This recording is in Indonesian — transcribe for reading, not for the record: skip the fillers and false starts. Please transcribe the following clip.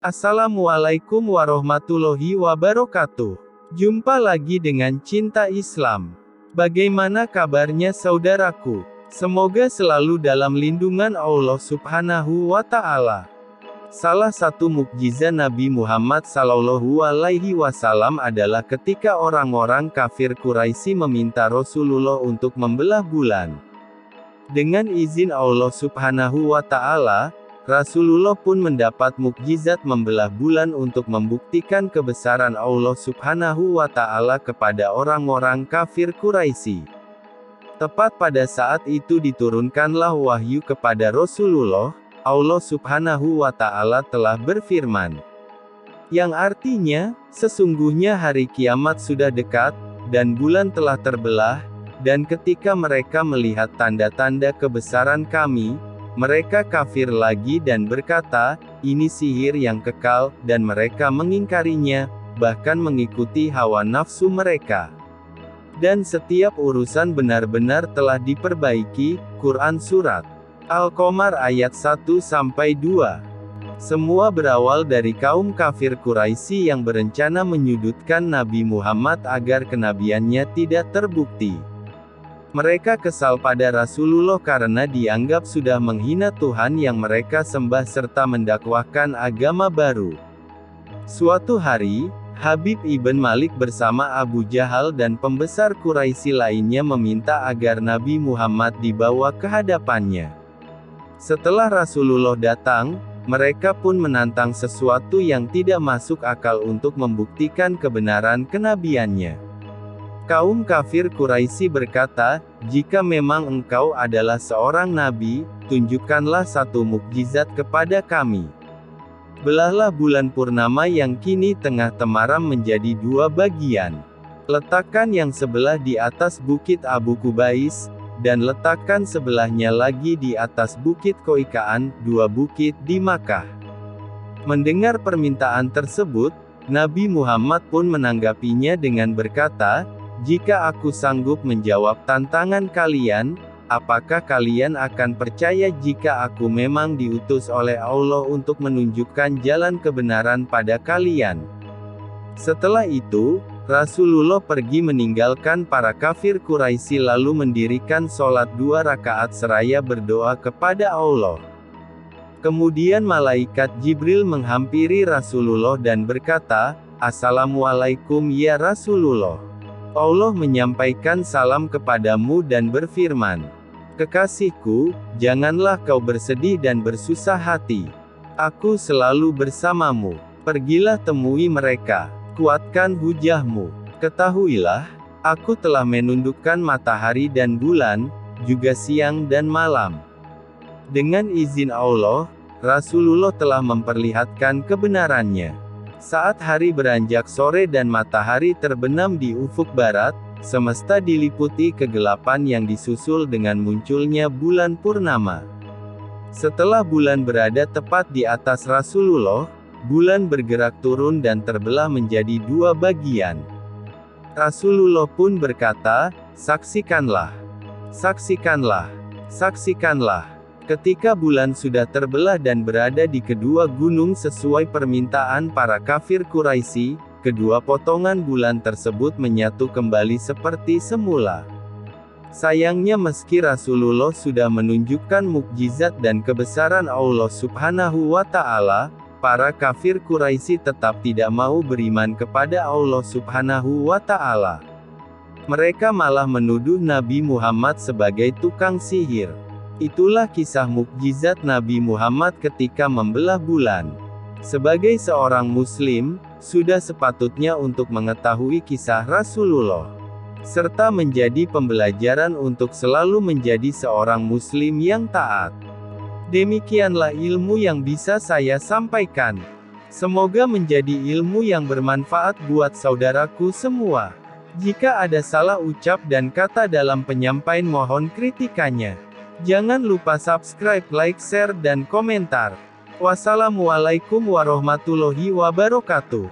Assalamualaikum warahmatullahi wabarakatuh. Jumpa lagi dengan Cinta Islam. Bagaimana kabarnya saudaraku? Semoga selalu dalam lindungan Allah Subhanahu wa Ta'ala. Salah satu mukjizat Nabi Muhammad Sallallahu Alaihi Wasallam adalah ketika orang-orang kafir Quraisy meminta Rasulullah untuk membelah bulan. Dengan izin Allah Subhanahu wa Ta'ala, Rasulullah pun mendapat mukjizat membelah bulan untuk membuktikan kebesaran Allah Subhanahu wa Ta'ala kepada orang-orang kafir Quraisy. Tepat pada saat itu diturunkanlah wahyu kepada Rasulullah. Allah Subhanahu wa Ta'ala telah berfirman, yang artinya, sesungguhnya hari kiamat sudah dekat, dan bulan telah terbelah, dan ketika mereka melihat tanda-tanda kebesaran kami, mereka kafir lagi dan berkata, ini sihir yang kekal, dan mereka mengingkarinya, bahkan mengikuti hawa nafsu mereka. Dan setiap urusan benar-benar telah diperbaiki. Quran Surat Al-Qamar ayat 1-2. Semua berawal dari kaum kafir Quraisy yang berencana menyudutkan Nabi Muhammad agar kenabiannya tidak terbukti. Mereka kesal pada Rasulullah karena dianggap sudah menghina Tuhan yang mereka sembah serta mendakwahkan agama baru. Suatu hari, Habib ibn Malik bersama Abu Jahal dan pembesar Quraisy lainnya meminta agar Nabi Muhammad dibawa ke hadapannya. Setelah Rasulullah datang, mereka pun menantang sesuatu yang tidak masuk akal untuk membuktikan kebenaran kenabiannya. Kaum kafir Quraisy berkata, jika memang engkau adalah seorang nabi, tunjukkanlah satu mukjizat kepada kami. Belahlah bulan purnama yang kini tengah temaram menjadi dua bagian. Letakkan yang sebelah di atas bukit Abu Kubais, dan letakkan sebelahnya lagi di atas bukit Qoiqaan, dua bukit di Makkah. Mendengar permintaan tersebut, Nabi Muhammad pun menanggapinya dengan berkata, jika aku sanggup menjawab tantangan kalian, apakah kalian akan percaya jika aku memang diutus oleh Allah untuk menunjukkan jalan kebenaran pada kalian? Setelah itu, Rasulullah pergi meninggalkan para kafir Quraisy lalu mendirikan sholat 2 rakaat seraya berdoa kepada Allah. Kemudian malaikat Jibril menghampiri Rasulullah dan berkata, Assalamualaikum ya Rasulullah. Allah menyampaikan salam kepadamu dan berfirman, kekasihku, janganlah kau bersedih dan bersusah hati. Aku selalu bersamamu. Pergilah temui mereka. Kuatkan hujahmu. Ketahuilah, aku telah menundukkan matahari dan bulan, juga siang dan malam. Dengan izin Allah, Rasulullah telah memperlihatkan kebenarannya. Saat hari beranjak sore dan matahari terbenam di ufuk barat, semesta diliputi kegelapan yang disusul dengan munculnya bulan purnama. Setelah bulan berada tepat di atas Rasulullah, bulan bergerak turun dan terbelah menjadi dua bagian. Rasulullah pun berkata, saksikanlah, saksikanlah, saksikanlah. Ketika bulan sudah terbelah dan berada di kedua gunung sesuai permintaan para kafir Quraisy, kedua potongan bulan tersebut menyatu kembali seperti semula. Sayangnya meski Rasulullah sudah menunjukkan mukjizat dan kebesaran Allah Subhanahu wa Ta'ala, para kafir Quraisy tetap tidak mau beriman kepada Allah Subhanahu wa Ta'ala. Mereka malah menuduh Nabi Muhammad sebagai tukang sihir. Itulah kisah mukjizat Nabi Muhammad ketika membelah bulan. Sebagai seorang Muslim, sudah sepatutnya untuk mengetahui kisah Rasulullah, serta menjadi pembelajaran untuk selalu menjadi seorang Muslim yang taat. Demikianlah ilmu yang bisa saya sampaikan. Semoga menjadi ilmu yang bermanfaat buat saudaraku semua. Jika ada salah ucap dan kata dalam penyampaian mohon kritikannya. Jangan lupa subscribe, like, share, dan komentar. Wassalamualaikum warahmatullahi wabarakatuh.